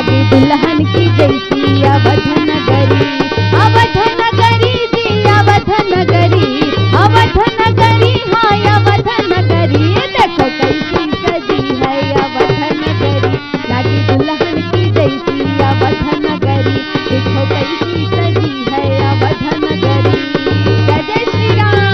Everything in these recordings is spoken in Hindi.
लागे दुल्हन की जैसी अवध नगरी, अवध नगरी जी अवध नगरी, अवध नगरी हाय अवध नगरी, देखो कैसी सजी है अवध नगरी, लागे दुल्हन की जैसी अवध नगरी, देखो कैसी सजी है अवध नगरी। जय जय श्री राम।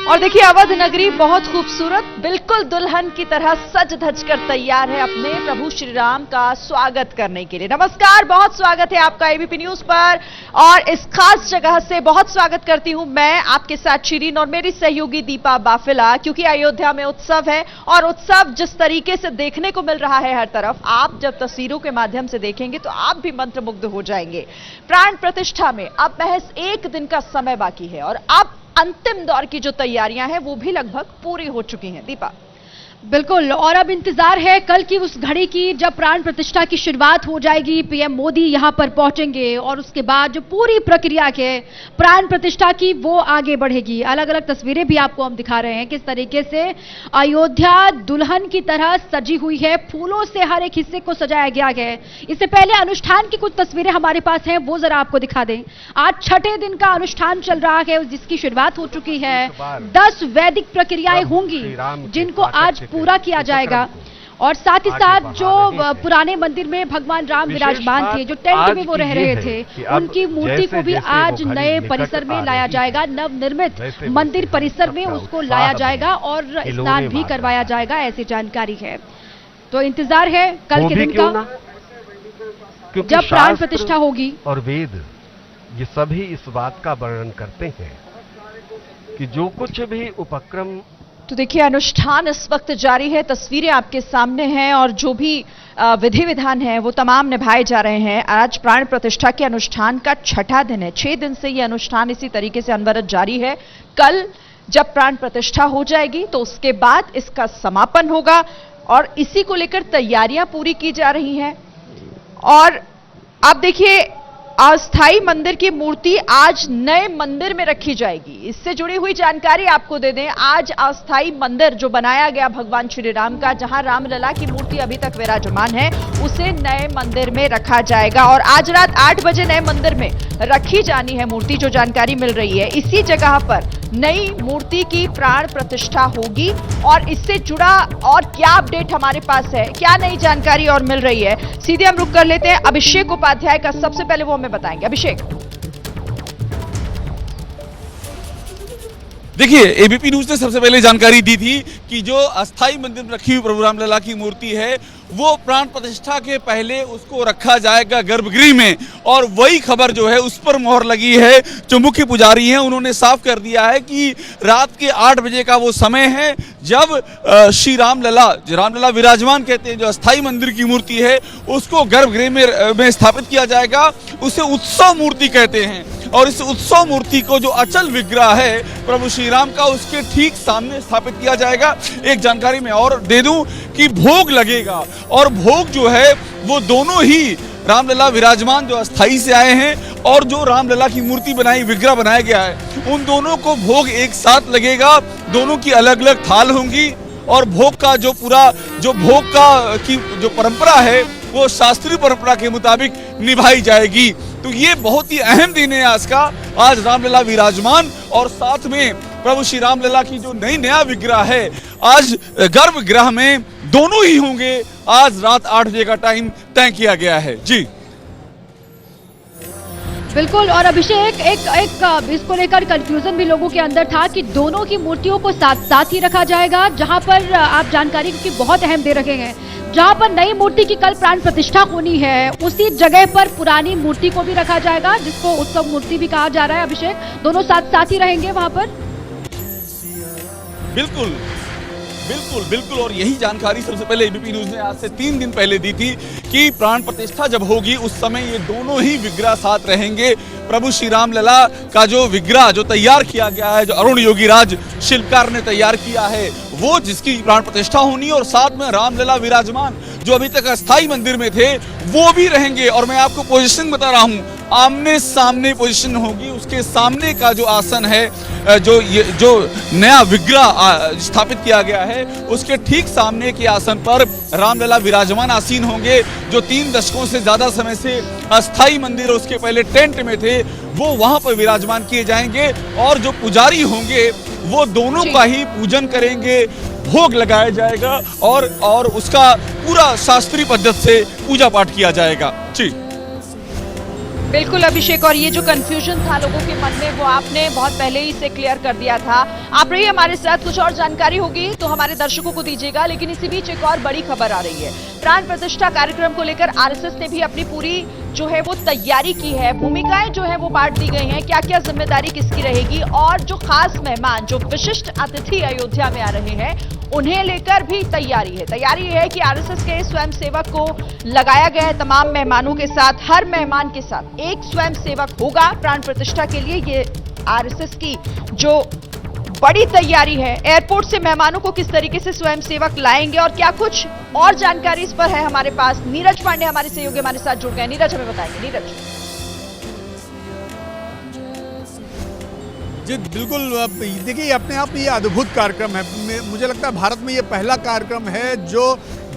और देखिए अवध नगरी बहुत खूबसूरत, बिल्कुल दुल्हन की तरह सज धज कर तैयार है अपने प्रभु श्री राम का स्वागत करने के लिए। नमस्कार, बहुत स्वागत है आपका एबीपी न्यूज पर और इस खास जगह से बहुत स्वागत करती हूं मैं आपके साथ शिरीन और मेरी सहयोगी दीपा बाफिला, क्योंकि अयोध्या में उत्सव है और उत्सव जिस तरीके से देखने को मिल रहा है हर तरफ, आप जब तस्वीरों के माध्यम से देखेंगे तो आप भी मंत्रमुग्ध हो जाएंगे। प्राण प्रतिष्ठा में अब महज एक दिन का समय बाकी है और अब अंतिम दौर की जो तैयारियां हैं वो भी लगभग पूरी हो चुकी हैं। दीपा, बिल्कुल, और अब इंतजार है कल की उस घड़ी की जब प्राण प्रतिष्ठा की शुरुआत हो जाएगी। पीएम मोदी यहां पर पहुंचेंगे और उसके बाद जो पूरी प्रक्रिया के प्राण प्रतिष्ठा की वो आगे बढ़ेगी। अलग अलग तस्वीरें भी आपको हम दिखा रहे हैं किस तरीके से अयोध्या दुल्हन की तरह सजी हुई है, फूलों से हर एक हिस्से को सजाया गया है। इससे पहले अनुष्ठान की कुछ तस्वीरें हमारे पास हैं, वो जरा आपको दिखा दें। आज छठे दिन का अनुष्ठान चल रहा है जिसकी शुरुआत हो चुकी है। 10 वैदिक प्रक्रियाएं होंगी जिनको आज पूरा किया जाएगा और साथ ही साथ जो पुराने मंदिर में भगवान राम विराजमान थे, जो टेंट में वो रह रहे थे, उनकी मूर्ति को भी आज नए परिसर में लाया जाएगा। नवनिर्मित मंदिर परिसर में उसको लाया जाएगा और स्नान भी करवाया जाएगा, ऐसी जानकारी है। तो इंतजार है कल के दिन का जब प्राण प्रतिष्ठा होगी। और वेद ये सभी इस बात का वर्णन करते हैं कि जो कुछ भी उपक्रम। तो देखिए अनुष्ठान इस वक्त जारी है, तस्वीरें आपके सामने हैं और जो भी विधि विधान है वो तमाम निभाए जा रहे हैं। आज प्राण प्रतिष्ठा के अनुष्ठान का छठा दिन है, 6 दिन से ये अनुष्ठान इसी तरीके से अनवरत जारी है। कल जब प्राण प्रतिष्ठा हो जाएगी तो उसके बाद इसका समापन होगा और इसी को लेकर तैयारियां पूरी की जा रही हैं। और आप देखिए अस्थाई मंदिर की मूर्ति आज नए मंदिर में रखी जाएगी। इससे जुड़ी हुई जानकारी आपको दे दें, आज अस्थाई मंदिर जो बनाया गया भगवान श्री राम का, जहां रामलला की मूर्ति अभी तक विराजमान है, उसे नए मंदिर में रखा जाएगा और आज रात 8 बजे नए मंदिर में रखी जानी है मूर्ति, जो जानकारी मिल रही है। इसी जगह पर नई मूर्ति की प्राण प्रतिष्ठा होगी और इससे जुड़ा और क्या अपडेट हमारे पास है, क्या नई जानकारी और मिल रही है, सीधे हम रुक कर लेते हैं अभिषेक उपाध्याय का। सबसे पहले वो हमें बताएंगे। अभिषेक, देखिए एबीपी न्यूज ने सबसे पहले जानकारी दी थी कि जो अस्थाई मंदिर में रखी हुई प्रभु रामलला की मूर्ति है वो प्राण प्रतिष्ठा के पहले उसको रखा जाएगा गर्भगृह में, और वही खबर जो है उस पर मोहर लगी है। जो मुख्य पुजारी हैं उन्होंने साफ कर दिया है कि रात के 8 बजे का वो समय है जब श्री रामलला विराजमान कहते हैं, जो अस्थाई मंदिर की मूर्ति है उसको गर्भगृह में स्थापित किया जाएगा। उसे उत्सव मूर्ति कहते हैं और इस उत्सव मूर्ति को जो अचल विग्रह है प्रभु श्री राम का, उसके ठीक सामने स्थापित किया जाएगा। एक जानकारी मैं और दे दूं कि भोग लगेगा और भोग जो है वो दोनों ही रामलला विराजमान जो अस्थाई से आए हैं और जो रामलला की मूर्ति बनाई विग्रह बनाया गया है, उन दोनों को भोग एक साथ लगेगा। दोनों की अलग अलग थाल होंगी और भोग का जो पूरा जो भोग का की जो परंपरा है वो शास्त्रीय परंपरा के मुताबिक निभाई जाएगी। तो ये बहुत ही अहम दिन है आज का। आज रामलला विराजमान और साथ में प्रभु श्री रामलला की जो नया विग्रह है आज गर्भगृह में दोनों ही होंगे। आज रात 8 बजे का टाइम तय किया गया है। जी बिल्कुल, और अभिषेक एक इसको लेकर कंफ्यूजन भी लोगों के अंदर था कि दोनों की मूर्तियों को साथ साथ ही रखा जाएगा, जहां पर आप जानकारी की बहुत अहम दे रखे हैं। जहां पर नई मूर्ति की कल प्राण प्रतिष्ठा होनी है उसी जगह पर पुरानी मूर्ति को भी रखा जाएगा, जिसको उत्सव मूर्ति भी कहा जा रहा है। अभिषेक, दोनों साथ साथ ही रहेंगे वहां पर? बिल्कुल बिल्कुल बिल्कुल, और यही जानकारी सबसे पहले एबीपी न्यूज ने आज से 3 दिन पहले दी थी कि प्राण प्रतिष्ठा जब होगी उस समय ये दोनों ही विग्रह साथ रहेंगे। प्रभु श्री रामलला का जो विग्रह जो तैयार किया गया है, जो अरुण योगीराज शिल्पकार ने तैयार किया है, वो जिसकी प्राण प्रतिष्ठा होनी और साथ में रामलला विराजमान जो अभी तक अस्थाई मंदिर में थे वो भी रहेंगे। और मैं आपको पोजीशन बता रहा हूँ, आमने सामने पोजीशन होगी। उसके सामने का जो आसन है, जो नया विग्रह स्थापित किया गया है, उसके ठीक सामने के आसन पर रामलला विराजमान आसीन होंगे। जो 3 दशकों से ज्यादा समय से अस्थाई मंदिर उसके पहले टेंट में थे, वो वहां पर विराजमान किए जाएंगे और जो पुजारी होंगे वो दोनों का ही पूजन करेंगे, भोग लगाया जाएगा और उसका पूरा शास्त्रीय पद्धति से पूजा पाठ किया जाएगा। जी बिल्कुल अभिषेक, और ये जो कंफ्यूजन था लोगों के मन में वो आपने बहुत पहले ही इसे क्लियर कर दिया था। आप रहिए हमारे साथ, कुछ और जानकारी होगी तो हमारे दर्शकों को दीजिएगा। लेकिन इसी बीच एक और बड़ी खबर आ रही है। प्राण प्रतिष्ठा कार्यक्रम को लेकर आरएसएस ने भी अपनी पूरी जो है वो तैयारी की है। भूमिकाएं जो है वो बांट दी गई हैं, क्या क्या जिम्मेदारी किसकी रहेगी, और जो खास मेहमान, जो विशिष्ट अतिथि अयोध्या में आ रहे हैं, उन्हें लेकर भी तैयारी है। तैयारी है कि आरएसएस के स्वयंसेवक को लगाया गया है तमाम मेहमानों के साथ। हर मेहमान के साथ एक स्वयंसेवक होगा प्राण प्रतिष्ठा के लिए। ये आरएसएस की जो बड़ी तैयारी है। एयरपोर्ट से मेहमानों को किस तरीके से स्वयंसेवक लाएंगे और क्या कुछ और जानकारी इस पर है हमारे पास। नीरज पांडे हमारे सहयोगी हमारे साथ जुड़ गए। नीरज हमें बताएंगे। नीरज जी बिल्कुल, देखिए अपने आप में ये अद्भुत कार्यक्रम है। मुझे लगता है भारत में ये पहला कार्यक्रम है जो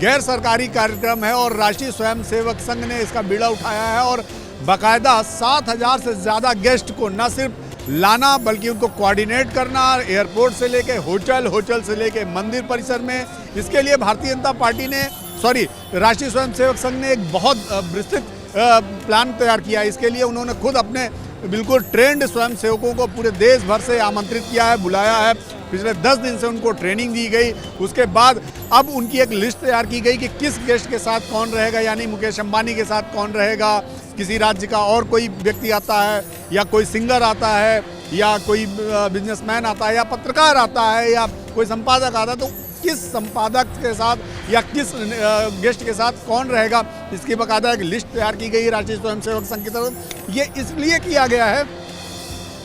गैर सरकारी कार्यक्रम है और राष्ट्रीय स्वयंसेवक संघ ने इसका बीड़ा उठाया है और बाकायदा 7000 से ज़्यादा गेस्ट को न सिर्फ लाना बल्कि उनको कोऑर्डिनेट करना, एयरपोर्ट से लेके होटल से लेके मंदिर परिसर में। इसके लिए भारतीय जनता पार्टी ने राष्ट्रीय स्वयंसेवक संघ ने एक बहुत विस्तृत प्लान तैयार किया है। इसके लिए उन्होंने खुद अपने बिल्कुल ट्रेंड स्वयंसेवकों को पूरे देश भर से आमंत्रित किया है, बुलाया है। पिछले 10 दिन से उनको ट्रेनिंग दी गई। उसके बाद अब उनकी एक लिस्ट तैयार की गई कि किस गेस्ट के साथ कौन रहेगा, यानी मुकेश अंबानी के साथ कौन रहेगा, किसी राज्य का और कोई व्यक्ति आता है, या कोई सिंगर आता है, या कोई बिजनेसमैन आता है, या पत्रकार आता है, या कोई संपादक आता है, तो किस संपादक के साथ या किस गेस्ट के साथ कौन रहेगा, इसकी बाकायदा एक लिस्ट तैयार की गई राष्ट्रीय स्वयंसेवक संघ की तरफ। ये इसलिए किया गया है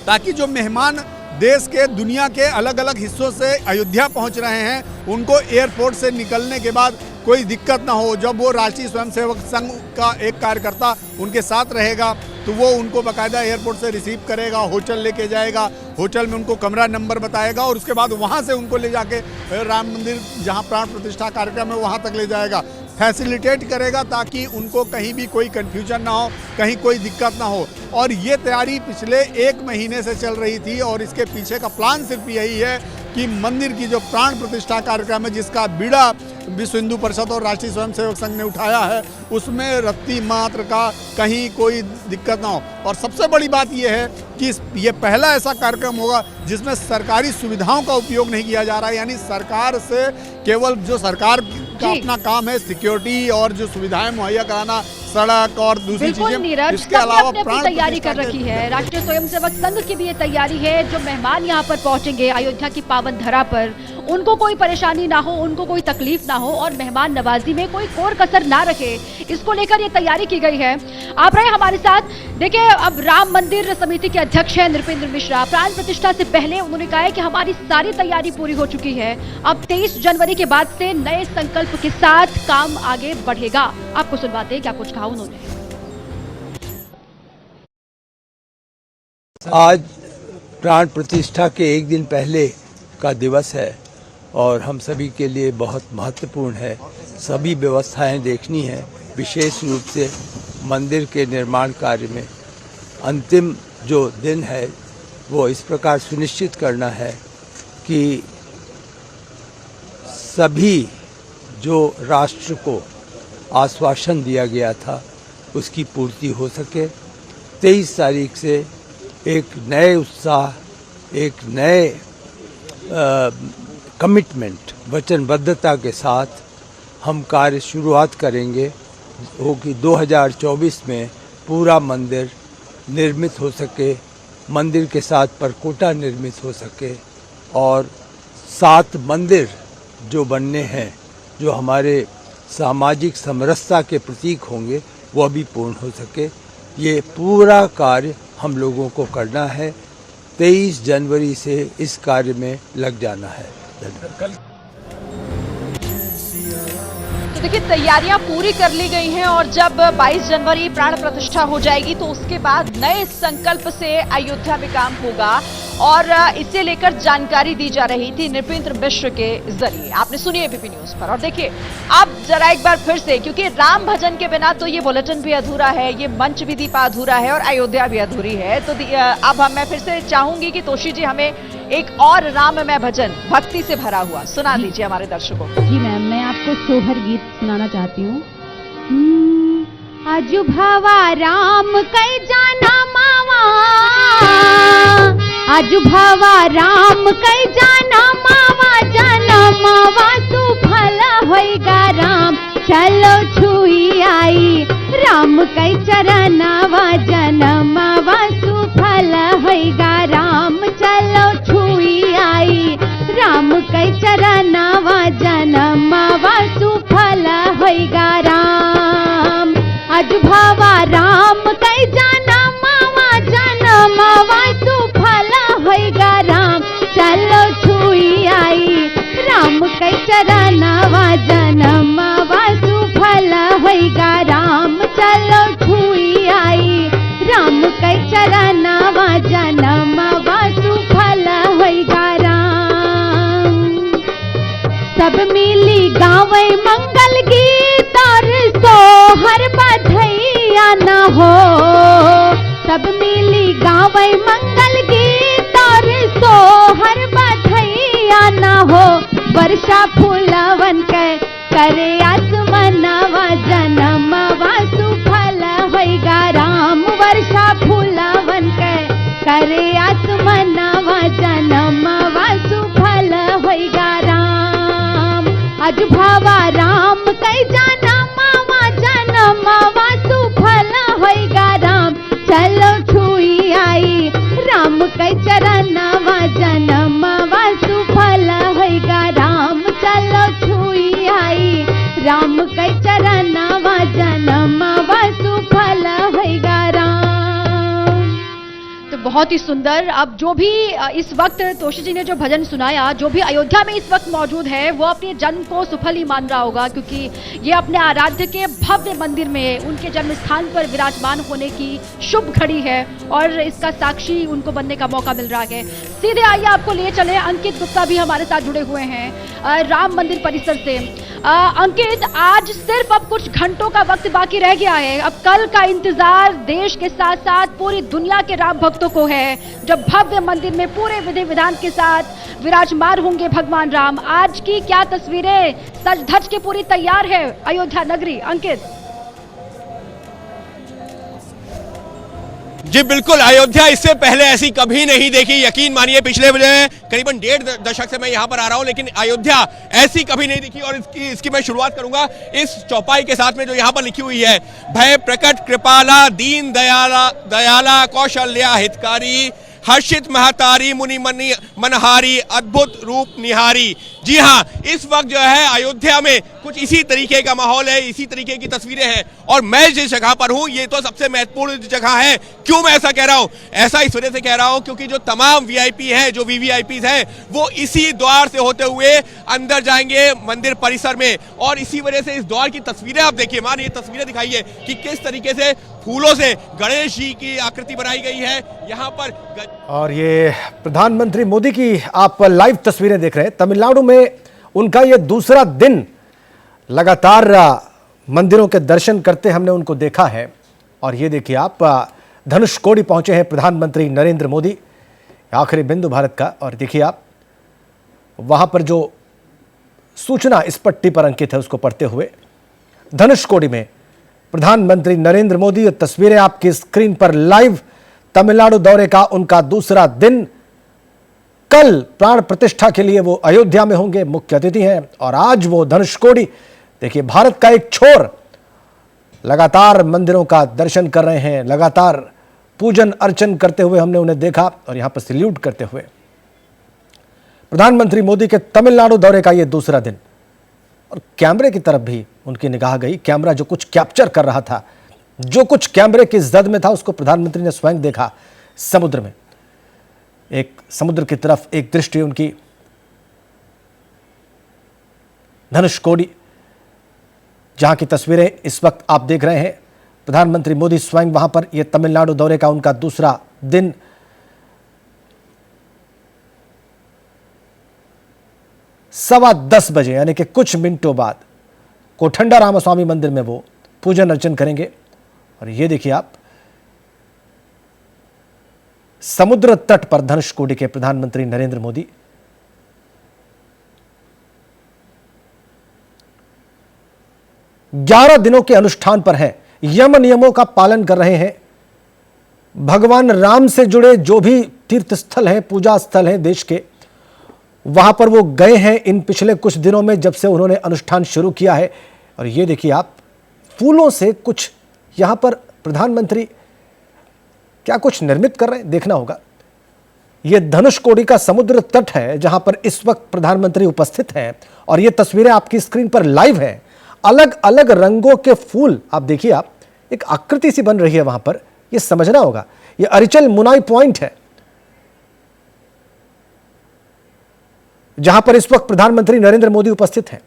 ताकि जो मेहमान देश के दुनिया के अलग अलग हिस्सों से अयोध्या पहुंच रहे हैं, उनको एयरपोर्ट से निकलने के बाद कोई दिक्कत ना हो। जब वो राष्ट्रीय स्वयंसेवक संघ का एक कार्यकर्ता उनके साथ रहेगा तो वो उनको बाकायदा एयरपोर्ट से रिसीव करेगा, होटल लेके जाएगा, होटल में उनको कमरा नंबर बताएगा और उसके बाद वहाँ से उनको ले जाके राम मंदिर जहाँ प्राण प्रतिष्ठा कार्यक्रम है वहाँ तक ले जाएगा, फैसिलिटेट करेगा ताकि उनको कहीं भी कोई कन्फ्यूजन ना हो, कहीं कोई दिक्कत ना हो। और ये तैयारी पिछले 1 महीने से चल रही थी और इसके पीछे का प्लान सिर्फ यही है कि मंदिर की जो प्राण प्रतिष्ठा कार्यक्रम है, जिसका बीड़ा विश्व हिंदू परिषद और राष्ट्रीय स्वयंसेवक संघ ने उठाया है, उसमें रत्ती मात्र का कहीं कोई दिक्कत ना हो। और सबसे बड़ी बात यह है कि ये पहला ऐसा कार्यक्रम होगा जिसमें सरकारी सुविधाओं का उपयोग नहीं किया जा रहा है, यानी सरकार से केवल जो सरकार का अपना काम है सिक्योरिटी और जो सुविधाएं मुहैया कराना, सड़क और दूसरी चीजें, इसके अलावा प्राण तैयारी कर रखी है। राष्ट्रीय स्वयंसेवक संघ की भी ये तैयारी है। जो मेहमान यहाँ पर पहुंचेंगे अयोध्या की पावन धरा पर, उनको कोई परेशानी ना हो, उनको कोई तकलीफ ना हो और मेहमान नवाजी में कोई कोर कसर ना रखे, इसको लेकर ये तैयारी की गई है। आप रहे हमारे साथ। देखिए, अब राम मंदिर समिति के अध्यक्ष हैं नृपेंद्र मिश्रा। प्राण प्रतिष्ठा से पहले उन्होंने कहा है कि हमारी सारी तैयारी पूरी हो चुकी है। अब 23 जनवरी के बाद से नए संकल्प के साथ काम आगे बढ़ेगा। आपको सुनवाते हैं क्या कुछ कहा उन्होंने। आज प्राण प्रतिष्ठा के 1 दिन पहले का दिवस है और हम सभी के लिए बहुत महत्वपूर्ण है। सभी व्यवस्थाएं देखनी है, विशेष रूप से मंदिर के निर्माण कार्य में अंतिम जो दिन है वो इस प्रकार सुनिश्चित करना है कि सभी जो राष्ट्र को आश्वासन दिया गया था उसकी पूर्ति हो सके। 23 तारीख से एक नए उत्साह, एक नए कमिटमेंट, वचनबद्धता के साथ हम कार्य शुरुआत करेंगे हो कि 2024 में पूरा मंदिर निर्मित हो सके, मंदिर के साथ परकोटा निर्मित हो सके और 7 मंदिर जो बनने हैं, जो हमारे सामाजिक समरसता के प्रतीक होंगे, वह भी पूर्ण हो सके। ये पूरा कार्य हम लोगों को करना है। 23 जनवरी से इस कार्य में लग जाना है। तो तो देखिए तैयारियां पूरी कर ली गई हैं और जब 22 जनवरी प्राण प्रतिष्ठा हो जाएगी तो उसके बाद नए संकल्प से अयोध्या में काम होगा और इसे लेकर जानकारी दी जा रही थी नृपेंद्र मिश्र के जरिए। आपने सुनी एबीपी न्यूज पर। और देखिए अब जरा एक बार फिर से, क्योंकि राम भजन के बिना तो ये बुलेटिन भी अधूरा है, ये मंच भी दीपा अधूरा है और अयोध्या भी अधूरी है। तो अब मैं फिर से चाहूंगी कि तोशी जी हमें एक और राममय भजन भक्ति से भरा हुआ सुना दीजिए हमारे दर्शकों को। जी मैम, मैं आपको सोहर गीत सुनाना चाहती हूँ। आजू भावा राम कई जाना मावा, आजू भावा राम कई जाना मावा, जाना मावा सुफल होइगा राम, चलो छुई आई राम कई चरनावा, जनमावा सुफल होइगा राम, चलो छुई आई राम कई चरनावा, जनमावा सुफल होइगा राम। आज भावा राम कई जाना मावा, जनमावा सुफल होइगा राम, चलो छुई आई राम कई चरनावा, जनमावा सुफल होइगा राम, चलो छुई आई राम कई चरनावा, जनमावा सुफल होइगा राम। सब मिली गावे मंगल गीत और सोहर बधैया न हो, सब मिली गावे मंगल गीत और सोहर बधैया न हो, वर्षा फूलवन के करे आसमनवा, जनमवा सुफल होइगा राम, वर्षा फूलवन के करे आसमनवा, जनमवा सुफल होइगा राम। आज भावा राम कई जाना मावा, जनमवा सुफल होइगा राम, चलो छुई आई राम कई चरनवा, जनमवा सुफल होइगा राम, चलो छुई आई राम कई चरनवा, जनमवा सुफल होइगा राम। तो बहुत ही सुंदर। अब जो भी इस वक्त तोशी जी ने जो भजन सुनाया, जो भी अयोध्या में इस वक्त मौजूद है वो अपने जन्म को सफल ही मान रहा होगा, क्योंकि ये अपने आराध्य के भव्य मंदिर में उनके जन्म स्थान पर विराजमान होने की शुभ घड़ी है और इसका साक्षी उनको बनने का मौका मिल रहा है। सीधे आइए आपको ले चले, अंकित गुप्ता भी हमारे साथ जुड़े हुए हैं राम मंदिर परिसर से। अंकित, आज सिर्फ अब कुछ घंटों का वक्त बाकी रह गया है। अब कल का इंतजार देश के साथ साथ पूरी दुनिया के राम भक्तों को है, जब भव्य मंदिर में पूरे विधि विधान के साथ विराजमान होंगे भगवान राम। आज की क्या तस्वीरें सज धज के पूरी तैयार है अयोध्या नगरी? अंकित जी बिल्कुल, अयोध्या इससे पहले ऐसी कभी नहीं देखी। यकीन मानिए पिछले करीबन 1.5 दशक से मैं यहाँ पर आ रहा हूँ, लेकिन अयोध्या ऐसी कभी नहीं दिखी। और इसकी मैं शुरुआत करूंगा इस चौपाई के साथ में जो यहाँ पर लिखी हुई है, भय प्रकट कृपाला दीन दयाला कौशल्या हितकारी, हर्षित महतारी मुनि मनहारी अद्भुत रूप निहारी। जी हाँ, इस वक्त जो है अयोध्या में कुछ इसी तरीके का माहौल है, इसी तरीके की तस्वीरें हैं। और मैं जिस जगह पर हूँ ये तो सबसे महत्वपूर्ण जगह है। क्यों मैं ऐसा कह रहा हूँ? ऐसा इस वजह से कह रहा हूँ क्योंकि जो तमाम वीआईपी हैं, जो वीवीआईपी हैं, वो इसी द्वार से होते हुए अंदर जाएंगे मंदिर परिसर में। और इसी वजह से इस द्वार की तस्वीरें आप देखिए, मान ये तस्वीरें दिखाइए कि किस तरीके से फूलों से गणेश जी की आकृति बनाई गई है यहाँ पर। और ये प्रधानमंत्री मोदी की आप लाइव तस्वीरें देख रहे हैं। तमिलनाडु में उनका ये दूसरा दिन लगातार मंदिरों के दर्शन करते हमने उनको देखा है। और ये देखिए आप, धनुषकोडी पहुंचे हैं प्रधानमंत्री नरेंद्र मोदी, आखिरी बिंदु भारत का। और देखिए आप वहां पर जो सूचना इस पट्टी पर अंकित है उसको पढ़ते हुए, धनुषकोडी में प्रधानमंत्री नरेंद्र मोदी। और तस्वीरें आपकी स्क्रीन पर लाइव, तमिलनाडु दौरे का उनका दूसरा दिन। कल प्राण प्रतिष्ठा के लिए वो अयोध्या में होंगे, मुख्य अतिथि हैं। और आज वो धनुषकोडी, देखिए भारत का एक छोर लगातार मंदिरों का दर्शन कर रहे हैं, लगातार पूजन अर्चन करते हुए हमने उन्हें देखा और यहां पर सैल्यूट करते हुए। प्रधानमंत्री मोदी के तमिलनाडु दौरे का यह दूसरा दिन। और कैमरे की तरफ भी उनकी निगाह गई। कैमरा जो कुछ कैप्चर कर रहा था, जो कुछ कैमरे की जद में था, उसको प्रधानमंत्री ने स्वयं देखा समुद्र में। एक समुद्र की तरफ एक दृष्टि उनकी। धनुषकोडी जहां की तस्वीरें इस वक्त आप देख रहे हैं। प्रधानमंत्री मोदी स्वयं वहां पर, यह तमिलनाडु दौरे का उनका दूसरा दिन। सवा 10 बजे यानी कि कुछ मिनटों बाद कोठंडा रामस्वामी मंदिर में वो पूजन अर्चन करेंगे। और ये देखिए आप, समुद्र तट पर धनुषकोडी के प्रधानमंत्री नरेंद्र मोदी। ग्यारह दिनों के अनुष्ठान पर हैं, यम नियमों का पालन कर रहे हैं। भगवान राम से जुड़े जो भी तीर्थ स्थल हैं, पूजा स्थल हैं देश के, वहां पर वो गए हैं इन पिछले कुछ दिनों में, जब से उन्होंने अनुष्ठान शुरू किया है। और ये देखिए आप, फूलों से कुछ यहां पर प्रधानमंत्री क्या कुछ निर्मित कर रहे हैं, देखना होगा। यह धनुषकोडी का समुद्र तट है जहां पर इस वक्त प्रधानमंत्री उपस्थित हैं। और ये तस्वीरें आपकी स्क्रीन पर लाइव हैं। अलग अलग रंगों के फूल आप देखिए, आप एक आकृति सी बन रही है वहां पर, यह समझना होगा। यह अरिचल मुनाई पॉइंट है जहां पर इस वक्त प्रधानमंत्री नरेंद्र मोदी उपस्थित हैं।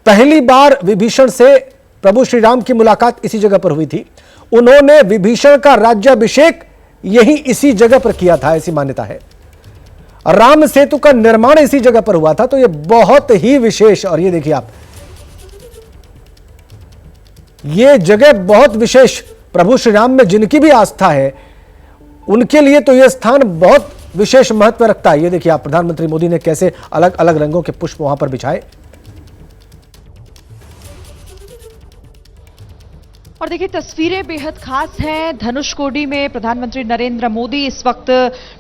पहली बार विभीषण से प्रभु श्री राम की मुलाकात इसी जगह पर हुई थी। उन्होंने विभीषण का राज्याभिषेक यही इसी जगह पर किया था, ऐसी मान्यता है। राम सेतु का निर्माण इसी जगह पर हुआ था, तो यह बहुत ही विशेष। और ये देखिए आप, यह जगह बहुत विशेष। प्रभु श्री राम में जिनकी भी आस्था है उनके लिए तो यह स्थान बहुत विशेष महत्व रखता है। ये देखिए आप, प्रधानमंत्री मोदी ने कैसे अलग अलग रंगों के पुष्प वहां पर बिछाए। और देखिए, तस्वीरें बेहद खास हैं। धनुषकोडी में प्रधानमंत्री नरेंद्र मोदी इस वक्त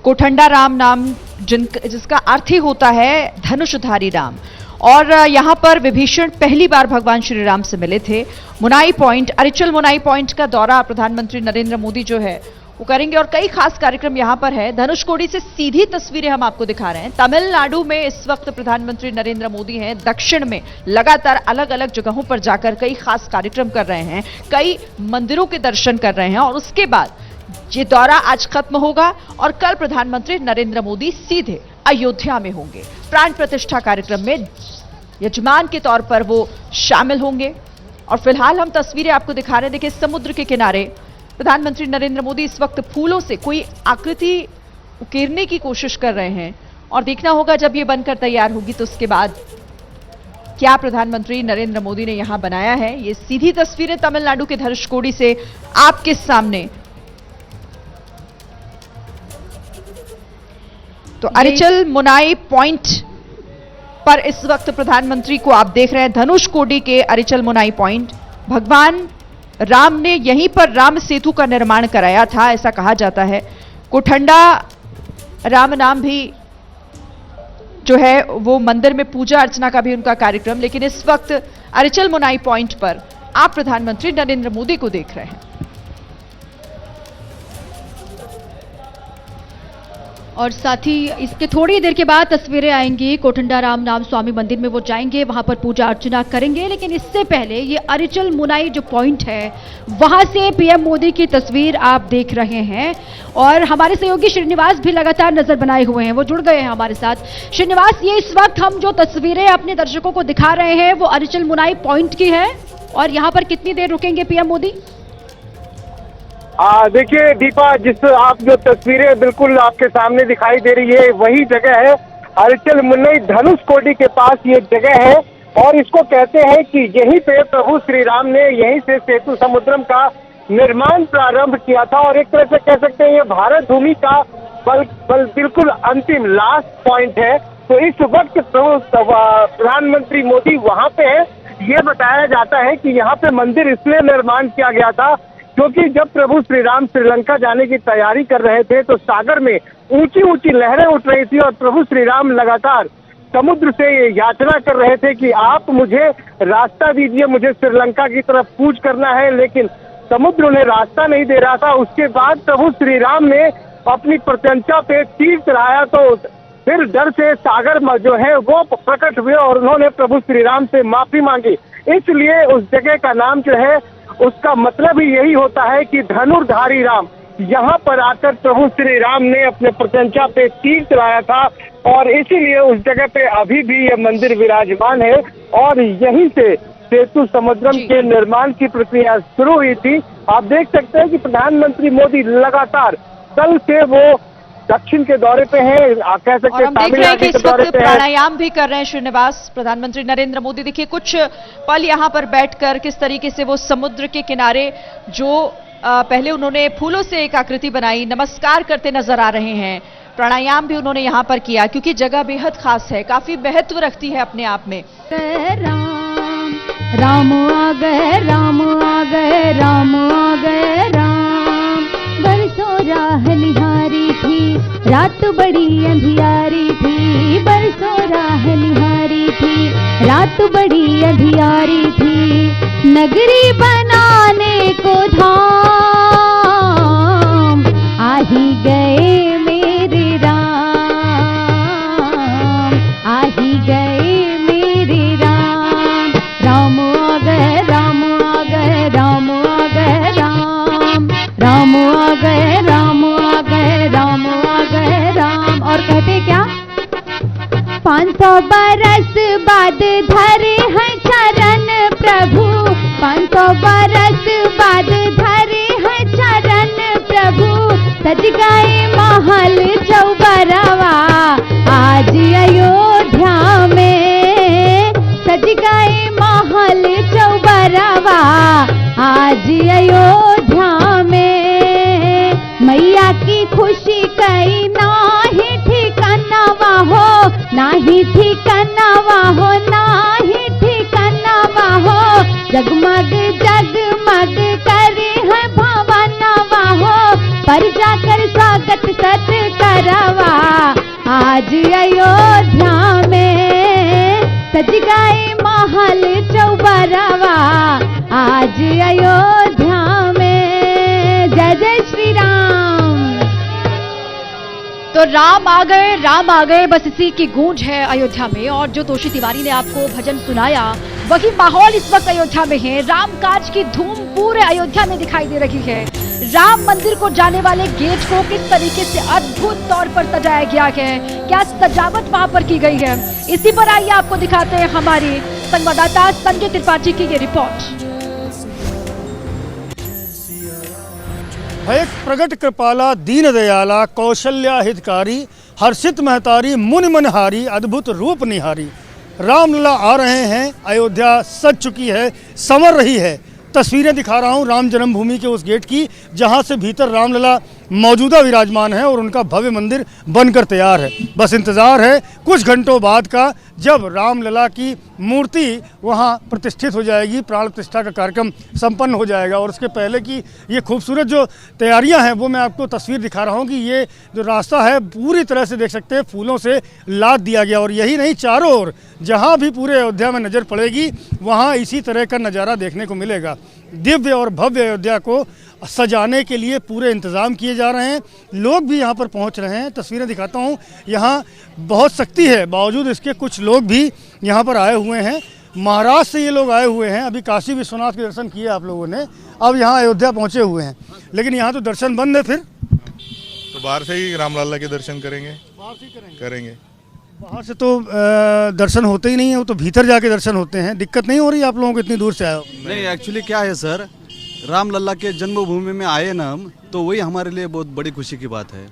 कोठंडा राम नाम जिसका अर्थ ही होता है धनुषधारी राम, और यहां पर विभीषण पहली बार भगवान श्री राम से मिले थे। मुनाई पॉइंट, अरिचल मुनाई पॉइंट का दौरा प्रधानमंत्री नरेंद्र मोदी जो है वो करेंगे और कई खास कार्यक्रम यहां पर है। धनुषकोडी से सीधी तस्वीरें हम आपको दिखा रहे हैं। तमिलनाडु में इस वक्त प्रधानमंत्री नरेंद्र मोदी हैं। दक्षिण में लगातार अलग अलग जगहों पर जाकर कई खास कार्यक्रम कर रहे हैं, कई मंदिरों के दर्शन कर रहे हैं। और उसके बाद ये दौरा आज खत्म होगा और कल प्रधानमंत्री नरेंद्र मोदी सीधे अयोध्या में होंगे। प्राण प्रतिष्ठा कार्यक्रम में यजमान के तौर पर वो शामिल होंगे। और फिलहाल हम तस्वीरें आपको दिखा रहे हैं। देखिए, समुद्र के किनारे प्रधानमंत्री नरेंद्र मोदी इस वक्त फूलों से कोई आकृति उकेरने की कोशिश कर रहे हैं। और देखना होगा जब ये बनकर तैयार होगी तो उसके बाद क्या प्रधानमंत्री नरेंद्र मोदी ने यहां बनाया है। ये सीधी तस्वीरें तमिलनाडु के धनुषकोडी से आपके सामने। तो अरिचल मुनाई पॉइंट पर इस वक्त प्रधानमंत्री को आप देख रहे हैं। धनुषकोडी के अरिचल मुनाई पॉइंट, भगवान राम ने यहीं पर राम सेतु का निर्माण कराया था, ऐसा कहा जाता है। कोठंडा राम नाम भी जो है वो मंदिर में पूजा अर्चना का भी उनका कार्यक्रम। लेकिन इस वक्त अरिचल मुनाई पॉइंट पर आप प्रधानमंत्री नरेंद्र मोदी को देख रहे हैं। और साथ ही इसके थोड़ी देर के बाद तस्वीरें आएंगी। कोठंडा राम नाम स्वामी मंदिर में वो जाएंगे, वहां पर पूजा अर्चना करेंगे। लेकिन इससे पहले ये अरिचल मुनाई जो पॉइंट है वहां से पीएम मोदी की तस्वीर आप देख रहे हैं। और हमारे सहयोगी श्रीनिवास भी लगातार नजर बनाए हुए हैं, वो जुड़ गए हैं हमारे साथ। श्रीनिवास, ये इस वक्त हम जो तस्वीरें अपने दर्शकों को दिखा रहे हैं वो अरिचल मुनाई पॉइंट की है, और यहाँ पर कितनी देर रुकेंगे पीएम मोदी? देखिए दीपा, जिस आप जो तस्वीरें बिल्कुल आपके सामने दिखाई दे रही है वही जगह है अरिचल मुनाई। धनुषकोडी के पास ये जगह है और इसको कहते हैं कि यहीं पे प्रभु श्री राम ने यहीं से सेतु समुद्रम का निर्माण प्रारंभ किया था। और एक तरह से कह सकते हैं ये भारत भूमि का बिल्कुल अंतिम लास्ट पॉइंट है। तो इस वक्त प्रधानमंत्री मोदी वहां पे है। ये बताया जाता है कि यहाँ पे मंदिर इसलिए निर्माण किया गया था क्योंकि जब प्रभु श्री राम श्रीलंका जाने की तैयारी कर रहे थे तो सागर में ऊंची ऊंची लहरें उठ रही थी और प्रभु श्री राम लगातार समुद्र से याचना कर रहे थे कि आप मुझे रास्ता दीजिए, मुझे श्रीलंका की तरफ कूच करना है। लेकिन समुद्र उन्हें रास्ता नहीं दे रहा था। उसके बाद प्रभु श्री राम ने अपनी प्रत्यंचा पे तीर चलाया तो फिर डर से सागर जो है वो प्रकट हुए और उन्होंने प्रभु श्री राम से माफी मांगी। इसलिए उस जगह का नाम जो है उसका मतलब ही यही होता है कि धनुर्धारी राम। यहाँ पर आकर प्रभु श्री राम ने अपने प्रत्यंचा पे तीर चलाया था और इसीलिए उस जगह पे अभी भी ये मंदिर विराजमान है। और यहीं से सेतु समुद्रम के निर्माण की प्रक्रिया शुरू हुई थी। आप देख सकते हैं कि प्रधानमंत्री मोदी लगातार कल से वो दक्षिण के दौरे पे हैं, कह सकते और हम देख रहे हैं कि तमिलनाडु के इस दौरे वक्त पे हैं। प्राणायाम भी कर रहे हैं श्रीनिवास। प्रधानमंत्री नरेंद्र मोदी देखिए कुछ पल यहां पर बैठकर किस तरीके से वो समुद्र के किनारे जो पहले उन्होंने फूलों से एक आकृति बनाई, नमस्कार करते नजर आ रहे हैं। प्राणायाम भी उन्होंने यहां पर किया क्योंकि जगह बेहद खास है, काफी महत्व रखती है अपने आप में। राम आ गए, राम आ गए, राम आ गए, राम। बरसों राह निहारी थी, रात बड़ी अंधियारी थी। बरसों राह निहारी थी, रात बड़ी अंधियारी थी। नगरी बनाने को धाम आ ही गए मेरे राम, आ ही गए मेरे राम। राम आ गए, राम आ गए, राम आ गए, राम। राम आ गए, राम आ गए, राम आ गए, राम। और कहते क्या? 500 बरस बाद धरे हैं चरण प्रभु, 500 बरस बाद धरे हैं चरण प्रभु। सज गए महल चौबरवा आज अयोध्या में, सज गए महल चौबरवा आज अयोध्या में। मैया की खुशी कई नाही ठिकानावा हो, नाही ठिकानावा हो, नाही ठिकानावा हो। जगमग जगमग करे है भवनवा हो, पर जाकर स्वागत सत करवा आज अयोध्या में। सज गए महल चौबरवा आज अयोध्या में। जय जय श्री राम। तो राम आ गए, बस इसी की गूंज है अयोध्या में। और जो तोषी तिवारी ने आपको भजन सुनाया वही माहौल इस वक्त अयोध्या में है। रामकाज की धूम पूरे अयोध्या में दिखाई दे रही है। राम मंदिर को जाने वाले गेट को किस तरीके से अद्भुत तौर पर सजाया गया है, क्या सजावट वहां पर की गई है, इसी पर आइए आपको दिखाते हैं हमारे संवाददाता संजय त्रिपाठी की ये रिपोर्ट। भयक प्रगट कृपाला दीन दयाला कौशल्या हितकारी हर्षित महतारी मुनि मनहारी अद्भुत रूप निहारी। रामलला आ रहे हैं, अयोध्या सज चुकी है, संवर रही है। तस्वीरें दिखा रहा हूं राम जन्मभूमि के उस गेट की जहां से भीतर रामलला मौजूदा विराजमान है और उनका भव्य मंदिर बनकर तैयार है। बस इंतज़ार है कुछ घंटों बाद का, जब रामलला की मूर्ति वहां प्रतिष्ठित हो जाएगी, प्राण प्रतिष्ठा का कार्यक्रम संपन्न हो जाएगा। और उसके पहले की ये खूबसूरत जो तैयारियां हैं वो मैं आपको तस्वीर दिखा रहा हूं कि ये जो रास्ता है पूरी तरह से देख सकते हैं फूलों से लाद दिया गया। और यही नहीं, चारों ओर जहाँ भी पूरे अयोध्या में नज़र पड़ेगी वहाँ इसी तरह का नज़ारा देखने को मिलेगा। दिव्य और भव्य अयोध्या को सजाने के लिए पूरे इंतज़ाम किए जा रहे हैं, लोग भी यहाँ पर पहुँच रहे हैं। तस्वीरें दिखाता हूँ, यहाँ बहुत सख्ती है, बावजूद इसके कुछ लोग भी यहाँ पर आए हुए हैं। महाराष्ट्र से ये लोग आए हुए हैं, अभी काशी विश्वनाथ के दर्शन किए आप लोगों ने, अब यहाँ अयोध्या पहुँचे हुए हैं। लेकिन यहाँ तो दर्शन बंद है, फिर तो बाहर से ही रामलला के दर्शन करेंगे। बाहर से करेंगे। बाहर से तो दर्शन होते ही नहीं है, वो तो भीतर जाके दर्शन होते हैं। दिक्कत नहीं हो रही आप लोगों को, इतनी दूर से आए हो? नहीं, एक्चुअली क्या है सर, रामलला के जन्मभूमि में आए ना हम, तो वही हमारे लिए बहुत बड़ी खुशी की बात है।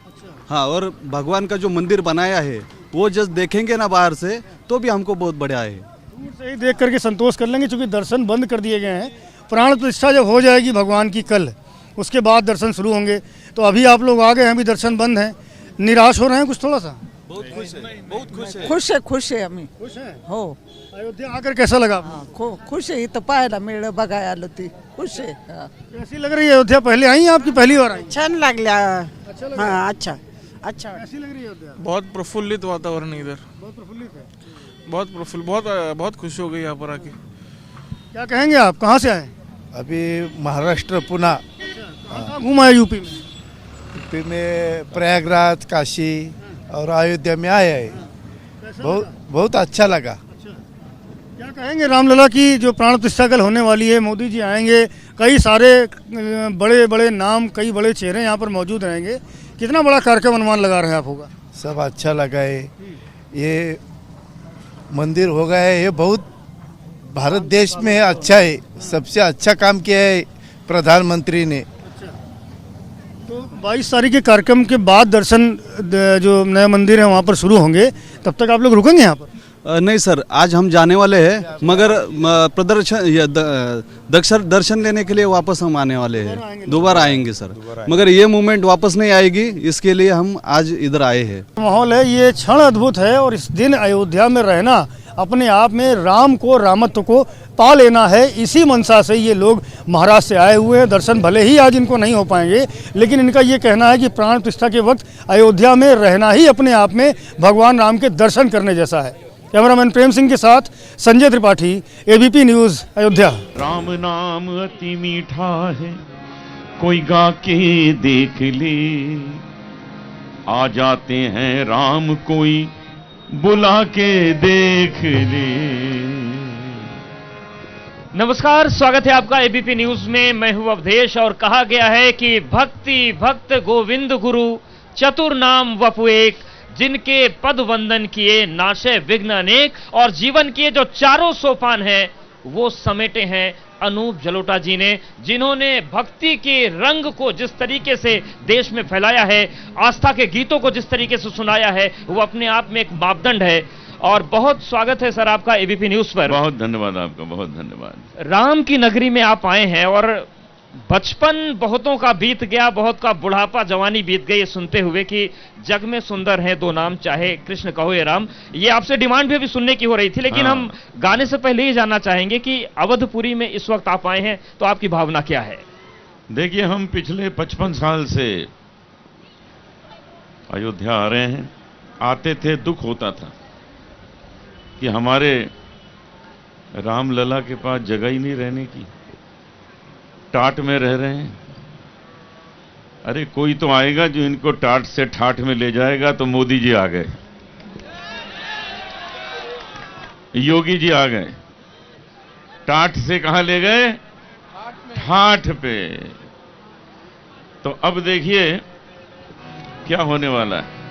हाँ, और भगवान का जो मंदिर बनाया है वो जस्ट देखेंगे ना बाहर से तो भी हमको बहुत बढ़िया है। दूर से ही देख करके संतोष कर लेंगे, क्योंकि दर्शन बंद कर दिए गए हैं। प्राण प्रतिष्ठा जब हो जाएगी भगवान की कल, उसके बाद दर्शन शुरू होंगे। तो अभी आप लोग आ गए हैं, अभी दर्शन बंद हैं, निराश हो रहे हैं कुछ थोड़ा सा? बहुत खुश है, बहुत खुश है। खुश आहे आम्ही। खुश है हो, अयोध्या आकर कैसा लगा? खुश आहे, इथं पाहायला मिळलं, बघायला आलो ती, खुश आहे। कैसी लग रही है अयोध्या? पहले आई हैं आपकी पहली बार आई? छान लागल्या। अच्छा लग हाँ, अच्छा अच्छा। कैसी लग रही है अयोध्या? बहुत प्रफुल्लित वातावरण इधर, बहुत प्रफुल्लित है, बहुत प्रफुल्ल, बहुत खुश हो गई यहाँ पर आके। क्या कहेंगे आप, कहाँ से आए? अभी महाराष्ट्र पुणे। कहाँ घूमा है यूपी में? यूपी में प्रयागराज, काशी और अयोध्या में आए हैं। बहुत अच्छा लगा। क्या कहेंगे रामलला की जो प्राण प्रतिष्ठा कल होने वाली है, मोदी जी आएंगे, कई सारे बड़े बड़े नाम, कई बड़े चेहरे यहाँ पर मौजूद रहेंगे, कितना बड़ा कार्यक्रम अनुमान लगा रहे हैं आप? होगा सब अच्छा लगा है। ये मंदिर हो गया है, ये बहुत भारत देश में अच्छा है, सबसे अच्छा काम किया है प्रधानमंत्री ने। तो 22 तारीख के कार्यक्रम के बाद दर्शन जो नया मंदिर है वहाँ पर शुरू होंगे, तब तक आप लोग रुकेंगे यहाँ पर? नहीं सर, आज हम जाने वाले हैं, मगर दर्शन लेने के लिए वापस हम आने वाले हैं, दोबारा आएंगे सर। मगर ये मूवमेंट वापस नहीं आएगी, इसके लिए हम आज इधर आए हैं। माहौल है, ये क्षण अद्भुत है और इस दिन अयोध्या में रहना अपने आप में राम को, रामत्व को पा लेना है। इसी मनसा से ये लोग महाराष्ट्र से आए हुए हैं। दर्शन भले ही आज इनको नहीं हो पाएंगे, लेकिन इनका ये कहना है कि प्राण प्रतिष्ठा के वक्त अयोध्या में रहना ही अपने आप में भगवान राम के दर्शन करने जैसा है। कैमरामैन प्रेम सिंह के साथ संजय त्रिपाठी, एबीपी न्यूज, अयोध्या। राम नाम अति मीठा है, कोई गा के देख ले, आ जाते हैं राम कोई बुला के देख ले। नमस्कार, स्वागत है आपका एबीपी न्यूज में। मैं हूं अवधेश और कहा गया है कि भक्ति भक्त गोविंद गुरु चतुर नाम वपु एक, जिनके पद वंदन किए नाशे विघ्न अनेक। और जीवन के जो चारों सोपान हैं वो समेटे हैं अनूप जलोटा जी ने, जिन्होंने भक्ति के रंग को जिस तरीके से देश में फैलाया है, आस्था के गीतों को जिस तरीके से सुनाया है, वो अपने आप में एक मापदंड है। और बहुत स्वागत है सर आपका एबीपी न्यूज पर। बहुत धन्यवाद आपका, बहुत धन्यवाद। राम की नगरी में आप आए हैं और बचपन बहुतों का बीत गया, बहुत का बुढ़ापा जवानी बीत गई, सुनते हुए कि जग में सुंदर है दो नाम, चाहे कृष्ण कहो या राम। ये आपसे डिमांड भी अभी सुनने की हो रही थी, लेकिन हम गाने से पहले ही जानना चाहेंगे कि अवधपुरी में इस वक्त आप आए हैं तो आपकी भावना क्या है? देखिए, हम पिछले 55 साल से अयोध्या आ रहे हैं। आते थे, दुख होता था कि हमारे रामलला के पास जगह ही नहीं रहने की, टाट में रह रहे हैं। अरे कोई तो आएगा जो इनको टाट से ठाठ में ले जाएगा। तो मोदी जी आ गए, योगी जी आ गए, टाट से कहां ले गए? ठाठ पे। तो अब देखिए क्या होने वाला है।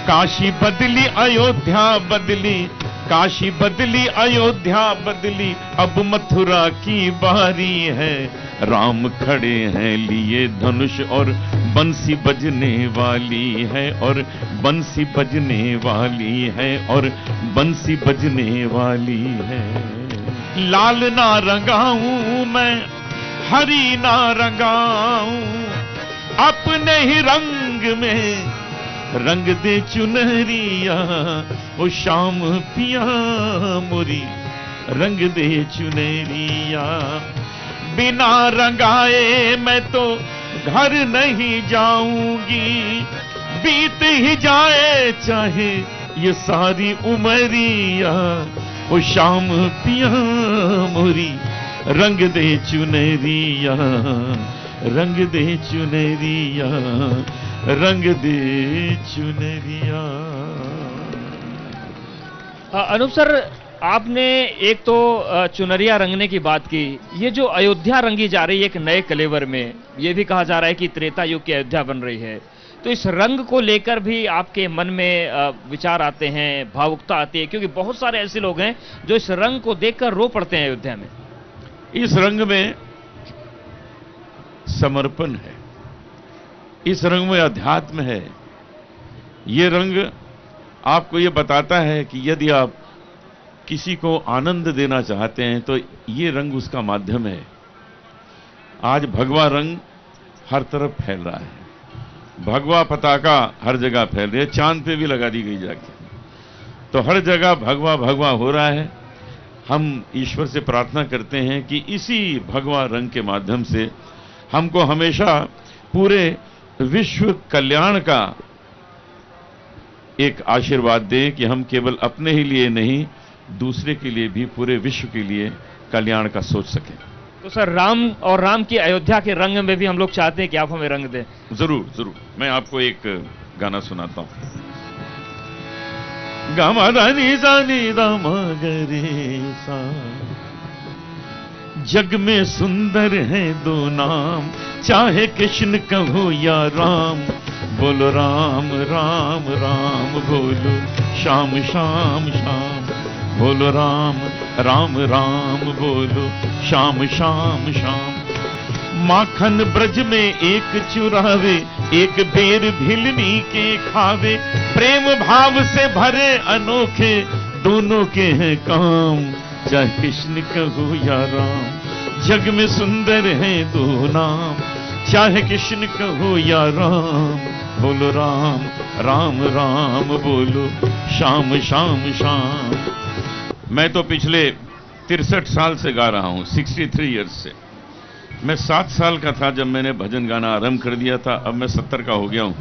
काशी बदली, अयोध्या बदली, काशी बदली, अयोध्या बदली, अब मथुरा की बारी है। राम खड़े हैं लिए धनुष और बंसी बजने वाली है, और बंसी बजने वाली है, और बंसी बजने वाली है। लाल ना रंगाऊं मैं, हरी ना रंगाऊं, अपने ही रंग में रंग दे चुनरिया, ओ शाम पिया मोरी रंग दे चुनरिया। बिना रंगाए मैं तो घर नहीं जाऊंगी, बीत ही जाए चाहे ये सारी उमरिया, ओ शाम पिया मोरी रंग दे चुनरिया, रंग दे चुनरिया, रंग दे चुनरिया। अनूप सर, आपने एक तो चुनरिया रंगने की बात की, ये जो अयोध्या रंगी जा रही है एक नए कलेवर में, ये भी कहा जा रहा है कि त्रेता युग की अयोध्या बन रही है, तो इस रंग को लेकर भी आपके मन में विचार आते हैं, भावुकता आती है? क्योंकि बहुत सारे ऐसे लोग हैं जो इस रंग को देखकर रो पड़ते हैं अयोध्या में। इस रंग में समर्पण है, इस रंग में अध्यात्म है। ये रंग आपको ये बताता है कि यदि आप किसी को आनंद देना चाहते हैं तो ये रंग उसका माध्यम है। आज भगवा रंग हर तरफ फैल रहा है, भगवा पताका हर जगह फैल रही है, चांद पे भी लगा दी गई जाके, तो हर जगह भगवा भगवा हो रहा है। हम ईश्वर से प्रार्थना करते हैं कि इसी भगवा रंग के माध्यम से हमको हमेशा पूरे विश्व कल्याण का एक आशीर्वाद दे कि हम केवल अपने ही लिए नहीं, दूसरे के लिए भी, पूरे विश्व के लिए कल्याण का सोच सकें। तो सर, राम और राम की अयोध्या के रंग में भी हम लोग चाहते हैं कि आप हमें रंग दें। जरूर जरूर, मैं आपको एक गाना सुनाता हूं। गामा दानी दानी दामा गरे सा, जग में सुंदर है दो नाम, चाहे कृष्ण कहो या राम, बोलो राम राम राम, बोलो श्याम श्याम श्याम, बोलो राम राम राम बोलो श्याम श्याम श्याम। माखन ब्रज में एक चुरावे, एक बेर भिलनी के खावे, प्रेम भाव से भरे अनोखे दोनों के हैं काम। चाहे कृष्ण कहो या राम, जग में सुंदर है दो नाम। चाहे कृष्ण कहो या राम, बोलो राम राम राम बोलो श्याम श्याम श्याम। मैं तो पिछले 63 साल से गा रहा हूं, 63 ईयर्स से। मैं 7 साल का था जब मैंने भजन गाना आरंभ कर दिया था, अब मैं 70 का हो गया हूं,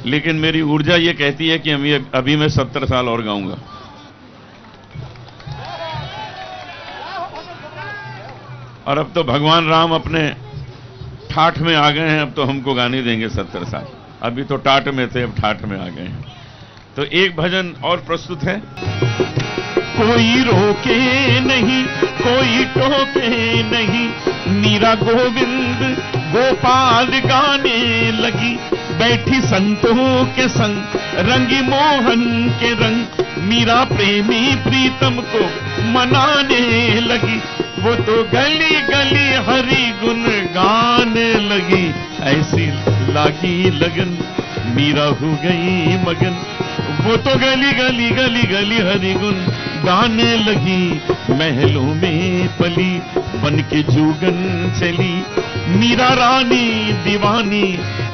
लेकिन मेरी ऊर्जा ये कहती है कि अभी मैं 70 साल और गाऊंगा। और अब तो भगवान राम अपने ठाठ में आ गए हैं, अब तो हमको गाने देंगे 70 साल। अभी तो टाट में थे, अब ठाठ में आ गए हैं। तो एक भजन और प्रस्तुत है। कोई रोके नहीं, कोई टोके नहीं, मीरा गोविंद गोपाल गाने लगी। बैठी संतों के संग, रंगी मोहन के रंग, मीरा प्रेमी प्रीतम को मनाने लगी। वो तो गली गली हरि गुण गाने लगी। ऐसी लागी लगन, मीरा हो गई मगन। वो तो गली गली गली गली हरि गुण गाने लगी। महलों में पली, बन के जोगन चली, मीरा रानी दीवानी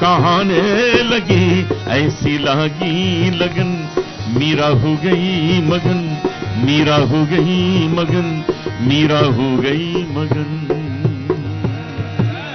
कहाने लगी। ऐसी लागी लगन, मीरा हो गई मगन, मीरा हो गई मगन, मीरा हो गई मगन।